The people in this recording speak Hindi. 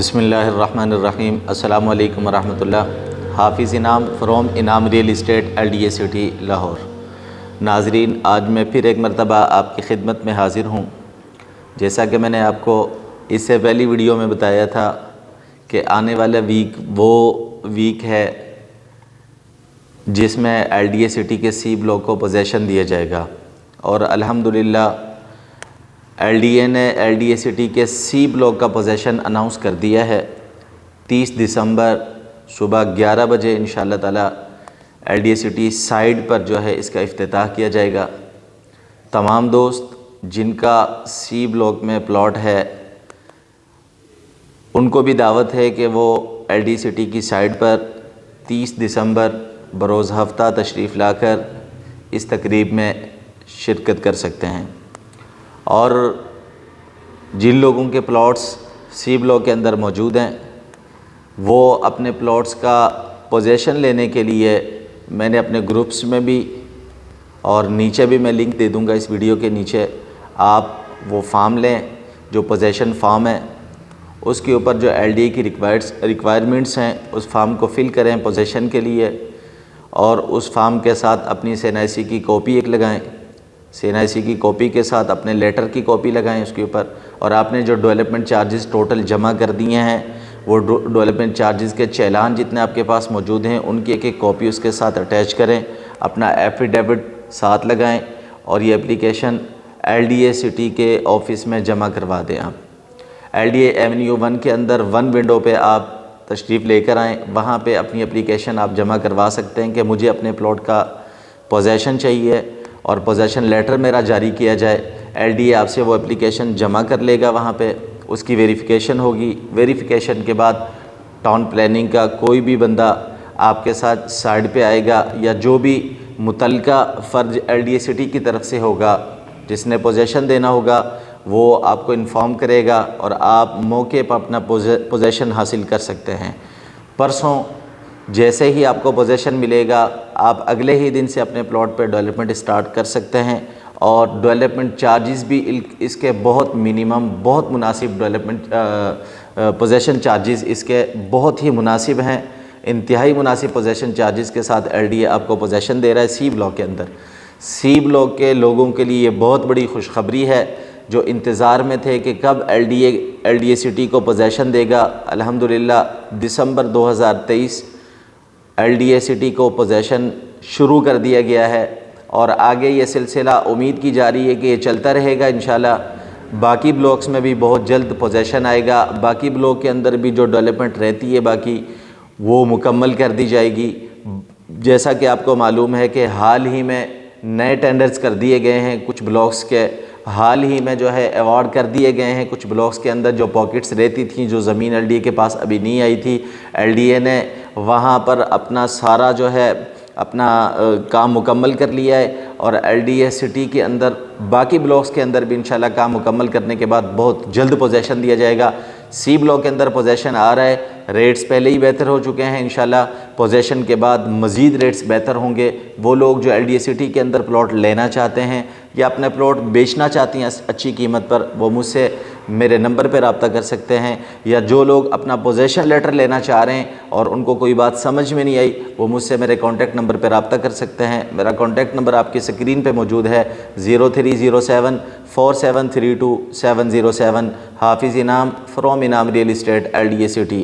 बिस्मिल्लाहिर्रहमानिर्रहीम। अस्सलामु अलैकुम वरहमतुल्लाह। हाफिज़ इनाम फ्रॉम इनाम real estate LDA city Lahore. नाजरीन, आज मैं फिर एक मरतबा आपकी खिदमत में हाज़िर हूँ। जैसा कि मैंने आपको इससे पहली वीडियो में बताया था कि आने वाला वीक वो वीक है जिसमें LDA सिटी के C ब्लॉक को पोजेसन दिया जाएगा और अल्हम्दुलिल्लाह LDA ने LDA सिटी के C ब्लॉक का पोजेसन अनाउंस कर दिया है। 30 दिसंबर सुबह 11 बजे इंशाअल्लाह ताला LDA सिटी साइड पर जो है इसका इफ्तिताह किया जाएगा। तमाम दोस्त जिनका C ब्लॉक में प्लॉट है उनको भी दावत है कि वो LDA सिटी की साइड पर 30 दिसंबर बरोज़ हफ्ता तशरीफ़ लाकर इस तकरीब में शिरकत कर सकते हैं। और जिन लोगों के प्लॉट्स C ब्लॉक के अंदर मौजूद हैं वो अपने प्लॉट्स का पोजेसन लेने के लिए मैंने अपने ग्रुप्स में भी और नीचे भी मैं लिंक दे दूंगा इस वीडियो के नीचे, आप वो फार्म लें जो पोजेसन फार्म है। उसके ऊपर जो LDA की रिक्वायरमेंट्स हैं उस फार्म को फ़िल करें पोजेसन के लिए और उस फार्म के साथ अपनी CNIC की कॉपी एक लगाएं। CNIC की कॉपी के साथ अपने लेटर की कॉपी लगाएं उसके ऊपर, और आपने जो डेवलपमेंट चार्जेस टोटल जमा कर दिए हैं वो डेवलपमेंट चार्जेस के चालान जितने आपके पास मौजूद हैं उनकी एक एक कॉपी उसके साथ अटैच करें। अपना एफिडेविट साथ लगाएं और ये एप्लीकेशन LDA सिटी के ऑफ़िस में जमा करवा दें। आप LDA एवेन्यू 1 के अंदर 1 विंडो पे आप तशरीफ़ लेकर आएँ, वहाँ पे अपनी एप्लीकेशन आप जमा करवा सकते हैं कि मुझे अपने प्लॉट का पोजेसन चाहिए और पोजेसन लेटर मेरा जारी किया जाए। LDA आपसे वो एप्लीकेशन जमा कर लेगा, वहाँ पे उसकी वेरिफ़िकेशन होगी। वेरिफ़िकेशन के बाद टाउन प्लानिंग का कोई भी बंदा आपके साथ साइड पे आएगा या जो भी मुतल्लिका फ़र्ज LDA सिटी की तरफ से होगा जिसने पोजेसन देना होगा वो आपको इन्फॉर्म करेगा और आप मौके पर अपना पोजेसन हासिल कर सकते हैं। परसों जैसे ही आपको पोजेसन मिलेगा आप अगले ही दिन से अपने प्लॉट पर डेवलपमेंट स्टार्ट कर सकते हैं और डेवलपमेंट चार्जेस भी इसके बहुत मिनिमम, बहुत मुनासिब डेवलपमेंट पोजेसन चार्जेस इसके बहुत ही मुनासिब हैं। इंतहाई मुनासिब पोजेसन चार्जेस के साथ LDA आपको पोजेसन दे रहा है C ब्लॉक के अंदर। C ब्लॉक के लोगों के लिए ये बहुत बड़ी खुशखबरी है जो इंतज़ार में थे कि कब LDA सिटी को पोजेसन देगा। अल्हम्दुलिल्लाह दिसंबर 2023 LDA सिटी को पोजेसन शुरू कर दिया गया है और आगे ये सिलसिला उम्मीद की जा रही है कि ये चलता रहेगा इंशाल्लाह। बाकी ब्लॉक्स में भी बहुत जल्द पोजेसन आएगा। बाकी ब्लॉक के अंदर भी जो डेवलपमेंट रहती है बाकी वो मुकम्मल कर दी जाएगी। जैसा कि आपको मालूम है कि हाल ही में नए टेंडर्स कर दिए गए हैं, कुछ ब्लॉक्स के हाल ही में जो है अवार्ड कर दिए गए हैं। कुछ ब्लॉक्स के अंदर जो पॉकेट्स रहती थी, जो ज़मीन LDA के पास अभी नहीं आई थी, LDA ने वहाँ पर अपना सारा जो है अपना काम मुकम्मल कर लिया है और LDA सिटी के अंदर बाकी ब्लॉक्स के अंदर भी इंशाल्लाह काम मुकम्मल करने के बाद बहुत जल्द पोजेसन दिया जाएगा। C ब्लॉक के अंदर पोजेसन आ रहा है, रेट्स पहले ही बेहतर हो चुके हैं। इंशाल्लाह पोजेसन के बाद मज़ीद रेट्स बेहतर होंगे। वो लोग जो LDA सिटी के अंदर प्लॉट लेना चाहते हैं या अपने प्लॉट बेचना चाहती हैं अच्छी कीमत पर, वो मुझसे मेरे नंबर पर रब्ता कर सकते हैं। या जो लोग अपना पोजेसन लेटर लेना चाह रहे हैं और उनको कोई बात समझ में नहीं आई वो मुझसे मेरे कॉन्टैक्ट नंबर पर रब्ता कर सकते हैं। मेरा कॉन्टैक्ट नंबर आपकी स्क्रीन पे मौजूद है 0307 4732 707। हाफिज़ इनाम फ्रॉम इनाम रियल इस्टेट LDA सिटी।